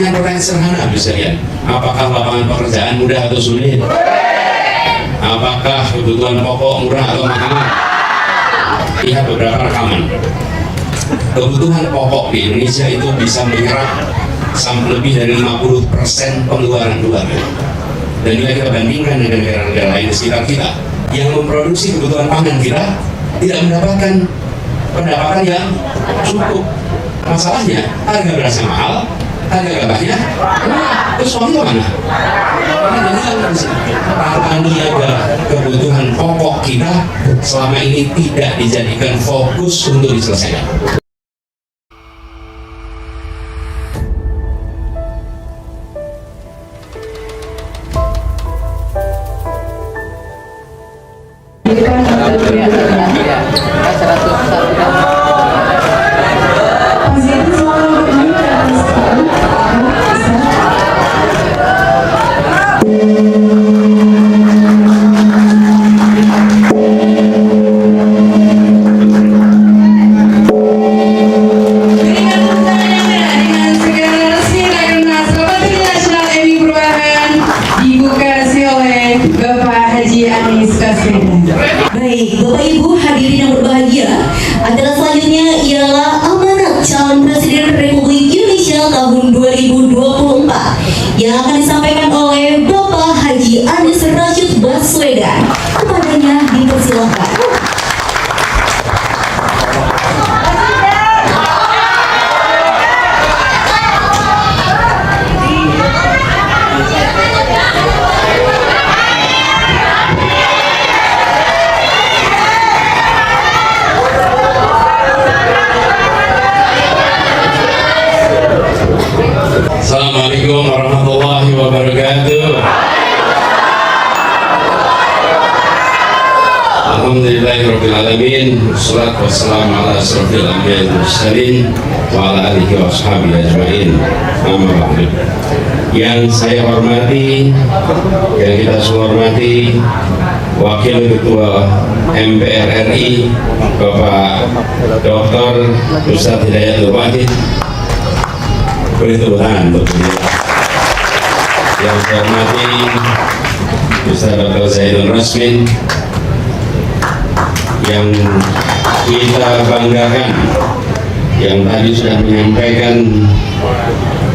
pertanyaan sederhana bisa lihat. Apakah lapangan pekerjaan mudah atau sulit? Apakah kebutuhan pokok murah atau mahal? Lihat beberapa rekaman. Kebutuhan pokok di Indonesia itu bisa menyerap sampai lebih dari 50% pengeluaran keluarga. Dan bila kita bandingkan dengan negara-negara lain di sekitar kita yang memproduksi kebutuhan pangan, kita tidak mendapatkan pendapatan yang cukup. Masalahnya harga berasnya mahal, harga gabahnya terus uang itu mana? Tata niaga kebutuhan pokok kita selama ini tidak dijadikan fokus untuk diselesaikan. Baik, Bapak Ibu hadirin yang berbahagia, acara selanjutnya ialah amanat calon Presiden Republik Indonesia tahun 2024 yang akan disampaikan oleh Bapak Haji Anies Rashid Baswedan. Kepadanya dipersilakan. Assalamualaikum warahmatullahi wabarakatuh. Alhamdulillahirabbil alamin. Wassalatu wassalamu ala asrofil anbiya'i wal mursalin wa ala alihi wa ashabihi ajmain. Amma ba'du. Yang saya hormati, yang kita semua hormati, Wakil Ketua MPR RI Bapak Dr. Ustadz Hidayatul Wahid. Beri tepuk tangan untuk beliau. Yang saya hormati Ustaz Dr. Zaidul Rasmin, yang kita banggakan, yang tadi sudah menyampaikan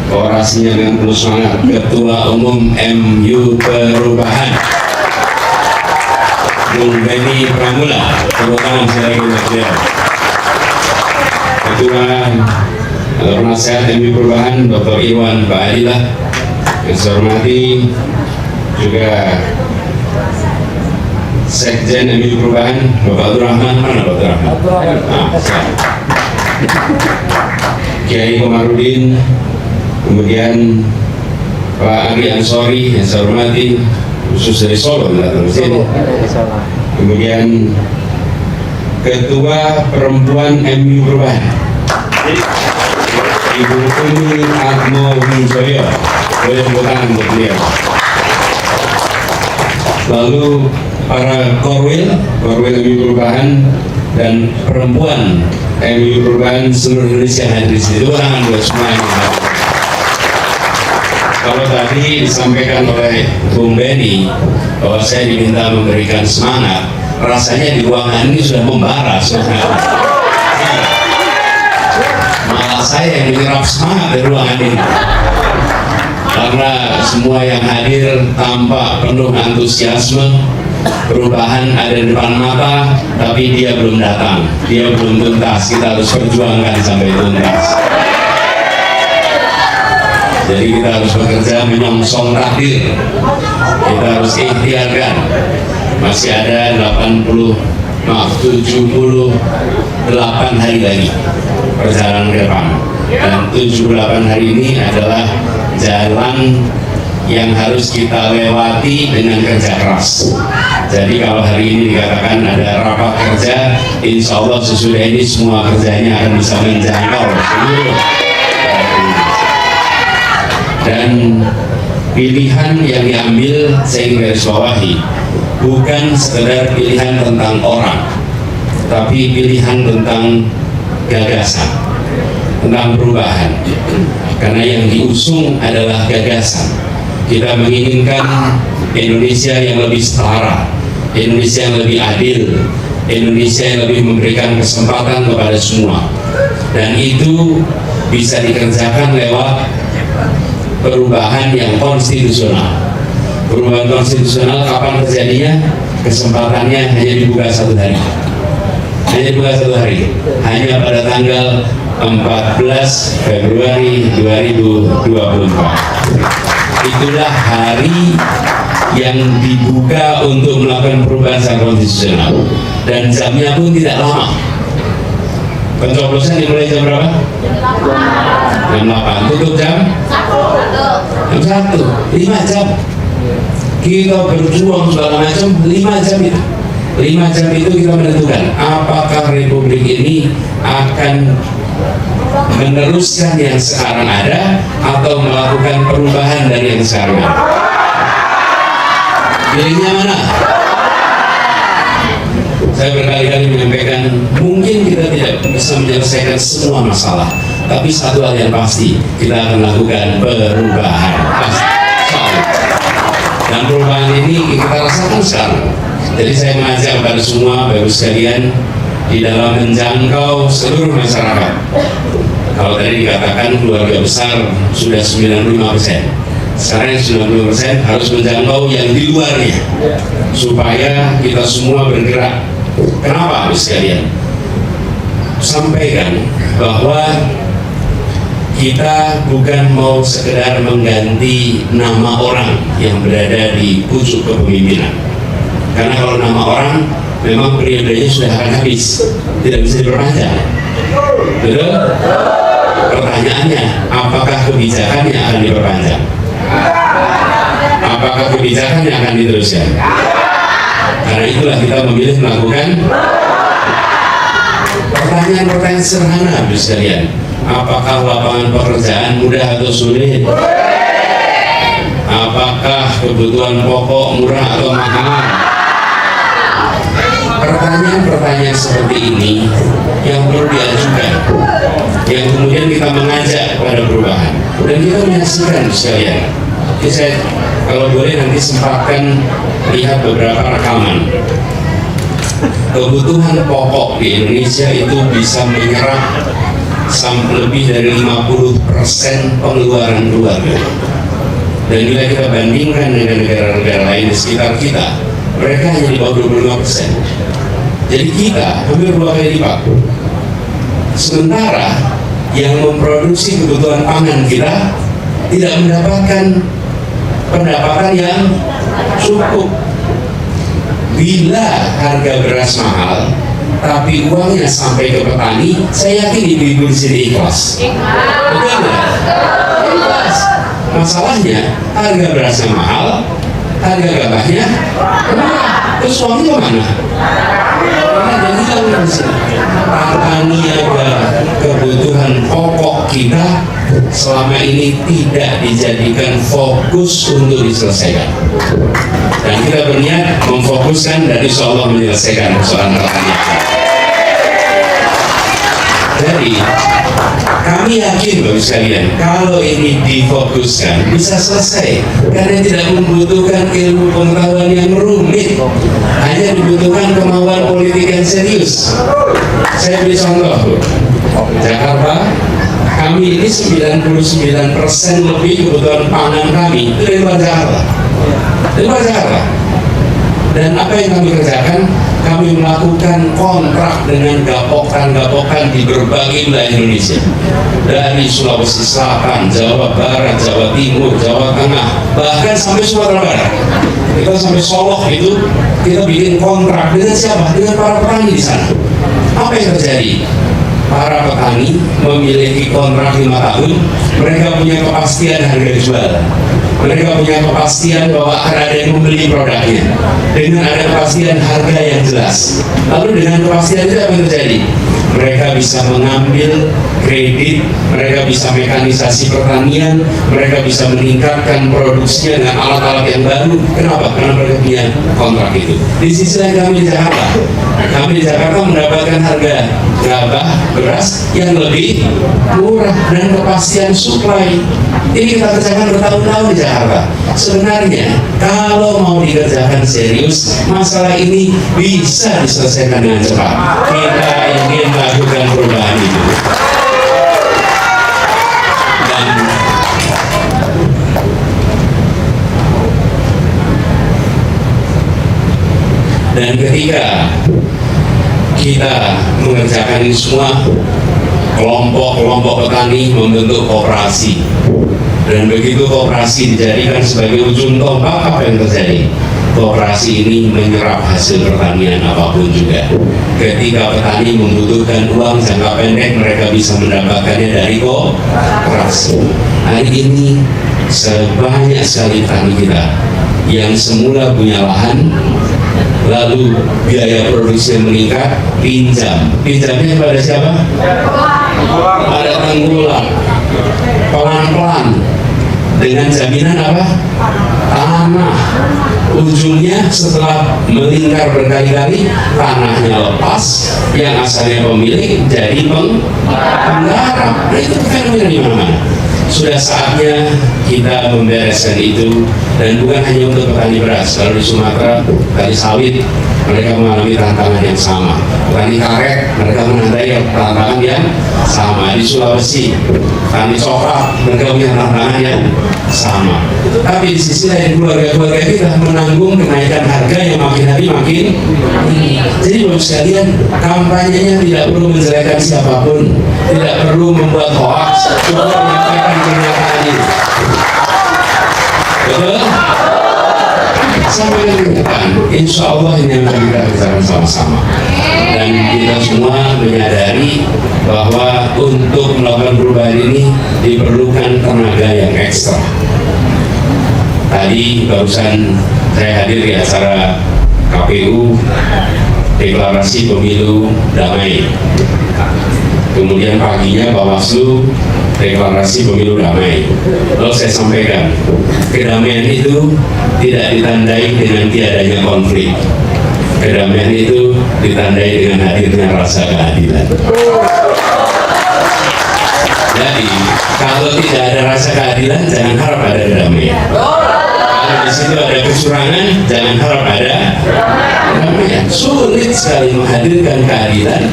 orasinya dengan penuh semangat, Ketua Umum MU Perubahan Bung Benny Pramula. Tepuk tangan sekali lagi untuk beliau. Ketua Penasehat MU Perubahan Dr. Iwan Ba'adilah. Yang saya hormati juga Sekjen MU Perubahan Bapak Abdul Rahman. Mana Bapak Abdul Rahman? Kiai Komarudin, kemudian Pak Ari Ansori yang saya hormati, khusus dari Solo datang ke sini. Kemudian Ketua Perempuan MU Perubahan Ibu Umi Atmo Wijoyo. Boleh tepuk tangan untuk beliau. Lalu para korwil MU Perubahan dan perempuan MU Perubahan seluruh Indonesia hadir di sini. Tepuk tangan buat semuanya. Kalau tadi disampaikan oleh Bung Benny bahwa saya diminta memberikan semangat, rasanya di ruangan ini sudah membara sebenarnya. Malah saya yang menyerap semangat di ruangan ini, karena semua yang hadir tampak penuh antusiasme. Perubahan ada di depan mata, tapi dia belum datang, dia belum tuntas. Kita harus perjuangkan sampai tuntas. Jadi kita harus bekerja menyongsong takdir. Kita harus ikhtiarkan. Masih ada 78 hari lagi perjalanan ke depan, dan 78 hari ini adalah jalan yang harus kita lewati dengan kerja keras. Jadi kalau hari ini dikatakan ada rapat kerja, insya Allah sesudah ini semua kerjanya akan bisa menjangkau seluruh. Dan pilihan yang diambil, saya ingin garis bawahi, bukan sekedar pilihan tentang orang, tapi pilihan tentang gagasan, tentang perubahan. Karena yang diusung adalah gagasan. Kita menginginkan Indonesia yang lebih setara, Indonesia yang lebih adil, Indonesia yang lebih memberikan kesempatan kepada semua. Dan itu bisa dikerjakan lewat perubahan yang konstitusional. Perubahan konstitusional kapan terjadinya? Kesempatannya hanya dibuka 1 hari. Hanya dibuka 1 hari. Hanya pada tanggal 14 Februari 2024. Itulah hari yang dibuka untuk melakukan perubahan secara konstitusional. Dan jamnya pun tidak lama. Pencoblosan dimulai jam berapa? Jam 8. Tutup jam 1. 5 jam. Kita berjuang segala macam 5 jam itu. 5 jam itu kita menentukan apakah republik ini akan meneruskan yang sekarang ada atau melakukan perubahan dari yang sekarang ada. Pilihnya mana? Saya berkali-kali menyampaikan mungkin kita tidak bisa menyelesaikan semua masalah, tapi satu hal yang pasti, kita akan lakukan perubahan. Pasti. Dan perubahan ini kita rasakan sekarang. Jadi saya mengajak kepada semua Bapak sekalian di dalam menjangkau seluruh masyarakat. Kalau tadi dikatakan keluarga besar sudah 95%, sekarang yang 90% harus menjangkau yang di luarnya, supaya kita semua bergerak. Kenapa Bapak sekalian? Sampaikan bahwa kita bukan mau sekedar mengganti nama orang yang berada di pucuk kepemimpinan. Karena kalau nama orang memang periodenya sudah akan habis, tidak bisa diperpanjang. Betul? Pertanyaannya, apakah kebijakannya akan diperpanjang? Apakah kebijakannya akan diteruskan? Karena itulah kita memilih melakukan pertanyaan-pertanyaan sederhana, Bapak sekalian. Apakah lapangan pekerjaan mudah atau sulit? Apakah kebutuhan pokok murah atau mahal? Pertanyaan-pertanyaan seperti ini yang perlu diajukan, yang kemudian kita mengajak pada perubahan, dan kita menyaksikan sekalian. Jadi saya kalau boleh nanti sempatkan lihat beberapa rekaman. Kebutuhan pokok di Indonesia itu bisa menyerap sampai lebih dari 50% pengeluaran keluarga. Dan bila kita bandingkan dengan negara-negara lain di sekitar kita, mereka hanya di bawah 25%. Jadi kita hampir 2 kali lipat. Sementara yang memproduksi kebutuhan pangan kita tidak mendapatkan pendapatan yang cukup. Bila harga beras mahal, tapi uangnya sampai ke petani, saya yakin ibu-ibu di sini ikhlas. Betul nggak? Ikhlas. Masalahnya harga berasnya mahal, harga gabahnya murah. Terus uangnya mana? Karena hilang di sini. Tata niaga kebutuhan pokok kita selama ini tidak dijadikan fokus untuk diselesaikan. Dan kita berniat memfokuskan dan insya Allah menyelesaikan persoalan tata niaga. Jadi kami yakin Bapak sekalian, kalau ini difokuskan bisa selesai, karena tidak membutuhkan ilmu pengetahuan yang rumit, hanya dibutuhkan kemauan politik yang serius. Saya beri contoh, Jakarta, kami ini 99% lebih kebutuhan pangan kami itu dari luar Jakarta. Dari luar Jakarta. Dan apa yang kami kerjakan? Kami melakukan kontrak dengan gapokan-gapokan di berbagai wilayah Indonesia. Dari Sulawesi Selatan, Jawa Barat, Jawa Timur, Jawa Tengah, bahkan sampai Sumatera Barat. Kita sampai Solo itu, kita bikin kontrak dengan siapa? Dengan para petani di sana. Apa yang terjadi? Para petani memiliki kontrak 5 tahun, mereka punya kepastian harga jual. Mereka punya kepastian bahwa akan ada yang membeli produknya dengan ada kepastian harga yang jelas. Lalu dengan kepastian itu apa yang terjadi? Mereka bisa mengambil kredit, mereka bisa mekanisasi pertanian, mereka bisa meningkatkan produksinya dengan alat-alat yang baru. Kenapa? Karena mereka punya kontrak itu. Di sisi lain kami di Jakarta mendapatkan harga gabah, beras yang lebih murah dan kepastian suplai. Ini kita kerjakan bertahun-tahun di Jakarta. Sebenarnya kalau mau dikerjakan serius, masalah ini bisa diselesaikan dengan cepat. Kita ingin melakukan perubahan itu. Dan ketika kita mengerjakan ini semua, kelompok-kelompok petani membentuk koperasi, dan begitu koperasi dijadikan sebagai ujung tombak, apa yang terjadi? Koperasi ini menyerap hasil pertanian apapun juga. Ketika petani membutuhkan uang jangka pendek, mereka bisa mendapatkannya dari koperasi. Hari ini sebanyak sekali petani kita yang semula punya lahan, lalu biaya produksi meningkat, pinjamnya pada siapa? Pada tengkulak, pelan-pelan, dengan jaminan apa? Tanah. Ujungnya setelah melingkar berkali-kali, tanahnya lepas, yang asalnya pemilik jadi penggarap. Nah, itu fenomena di mana-mana. Sudah saatnya kita membereskan itu, dan bukan hanya untuk petani beras. Kalau di Sumatera, petani sawit, mereka mengalami tantangan yang sama. Petani karet, mereka menandai tantangan yang sama. Di Sulawesi, petani coklat, mereka punya tantangan yang sama. Tapi di sisi lain, keluarga-keluarga kita menanggung kenaikan harga yang makin hari makin tinggi. Jadi Bapak sekalian, kampanyenya tidak perlu menjelekan siapapun, tidak perlu membuat hoax, cukup menyampaikan kenyataan ini. Betul? Sampai dengan insya Allah ini yang kita kerjakan sama-sama. Dan kita semua menyadari bahwa untuk melakukan perubahan ini diperlukan tenaga yang ekstra. Tadi barusan saya hadir di acara KPU deklarasi pemilu damai. Kemudian paginya Bawaslu deklarasi pemilu damai. Lalu saya sampaikan, kedamaian itu tidak ditandai dengan tiadanya konflik. Kedamaian itu ditandai dengan hadirnya rasa keadilan. Jadi, kalau tidak ada rasa keadilan, jangan harap ada kedamaian. Kalau di situ ada kecurangan, jangan harap ada kedamaian. Sulit sekali menghadirkan keadilan.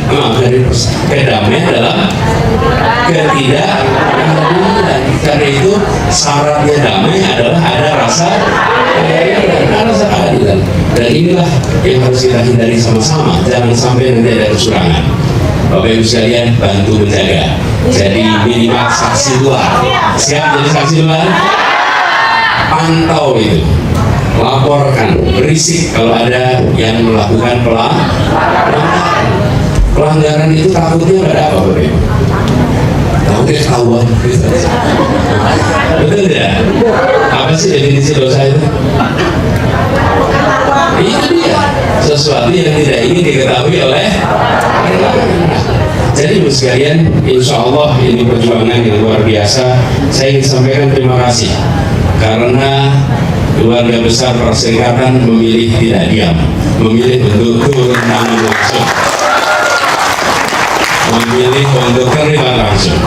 Kedamaian adalah ketidakadilan. Karena itu syaratnya damai adalah ada rasa keadilan. Dan inilah yang harus kita hindari sama-sama. Jangan sampai nanti ada kecurangan. Bapak Ibu sekalian, bantu menjaga. Jadi minimal saksi luar. Siap jadi saksi luar? Pantau itu, laporkan, berisik kalau ada yang melakukan pelanggaran itu. Takutnya pada apa Bapak Ibu? Takutnya ketahuan. Betul tidak? Apa sih definisi dosa itu? Itu dia, sesuatu yang tidak ingin diketahui oleh Jadi Ibu sekalian, insya Allah ini perjuangan yang luar biasa. Saya ingin sampaikan terima kasih karena keluarga besar Perserikatan memilih tidak diam, memilih untuk turun tangan langsung, memilih untuk terlibat langsung,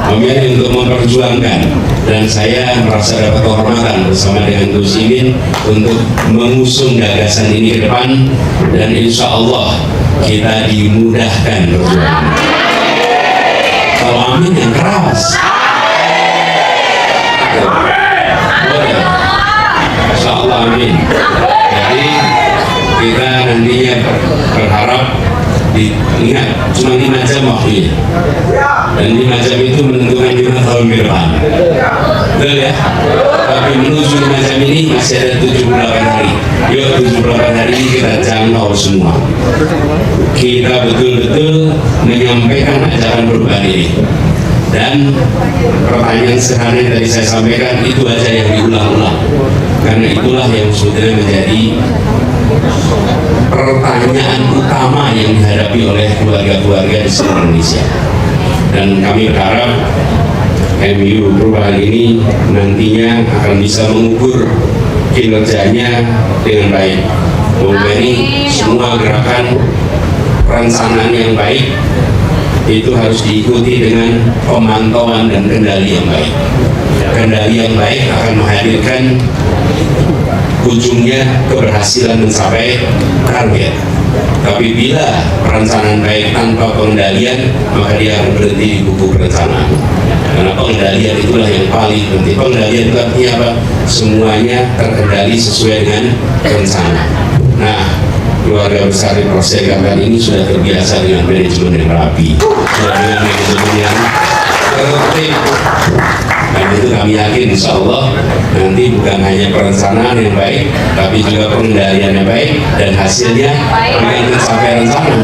memilih untuk memperjuangkan. Dan saya merasa dapat kehormatan bersama dengan Gus Imin untuk mengusung gagasan ini ke depan, dan insya Allah kita dimudahkan perjuangan. Kalau amin yang keras. Insya Allah amin. Jadi kita nantinya berharap ingat cuma 5 jam waktunya, dan 5 jam itu menentukan 5 tahun ke depan. Betul ya? Tapi menuju 5 jam ini masih ada 78 hari. Yuk 78 hari ini kita jangkau semua. Kita betul-betul menyampaikan ajaran perubahan ini. Dan pertanyaan sehari tadi saya sampaikan itu aja yang diulang-ulang, karena itulah yang sebetulnya menjadi pertanyaan utama yang dihadapi oleh keluarga-keluarga di seluruh Indonesia. Dan kami berharap MU Perubahan ini nantinya akan bisa mengukur kinerjanya dengan baik. Semoga ini semua gerakan perencanaan yang baik itu harus diikuti dengan pemantauan dan kendali yang baik. Kendali yang baik akan menghadirkan ujungnya keberhasilan mencapai target. Tapi bila perencanaan baik tanpa pengendalian, maka dia akan berhenti di buku perencanaan. Karena pengendalian itulah yang paling penting. Pengendalian itu artinya apa? Semuanya terkendali sesuai dengan rencana. Nah, keluarga besar di Perserikatan ini sudah terbiasa dengan manajemen yang rapi, sudah dengan manajemen yang tertib. Dan itu kami yakin insya Allah nanti bukan hanya perencanaan yang baik, tapi juga pengendalian yang baik, dan hasilnya bukan mencapai rencana,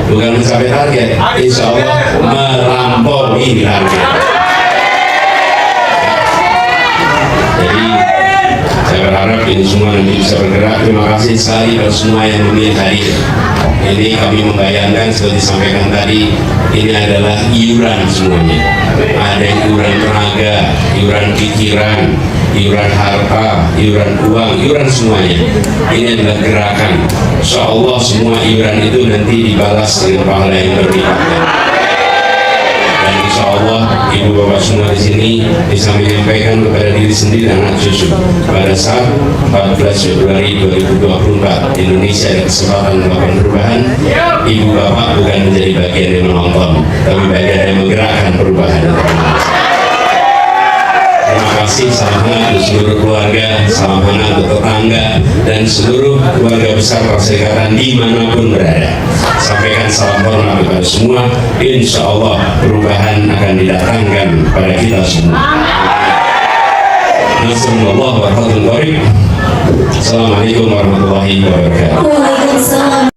bukan mencapai target, insya Allah melampaui target. Jadi saya berharap ini semua nanti bisa bergerak. Terima kasih sekali kepada semua yang memilih hadir. Ini kami membayangkan seperti disampaikan tadi, ini adalah iuran semuanya. Ada iuran tenaga, iuran pikiran, iuran harta, iuran uang, iuran semuanya. Ini adalah gerakan. Insya Allah semua iuran itu nanti dibalas dengan pahala yang berlipat. Dan insya Allah ibu bapak semua di sini bisa menyampaikan kepada diri sendiri dan anak cucu pada saat 14 Februari 2024 Indonesia ada kesempatan melakukan perubahan. Ibu bapak bukan menjadi bagian yang menonton, tapi bagian yang menggerakkan perubahan. Terima kasih, salam hangat untuk seluruh keluarga, salam hangat untuk tetangga dan seluruh keluarga besar Perserikatan dimanapun berada. Sampaikan salam hormat kepada semua. Insya Allah perubahan akan didatangkan pada kita semua. Assalamualaikum warahmatullahi wabarakatuh. Waalaikumsalam.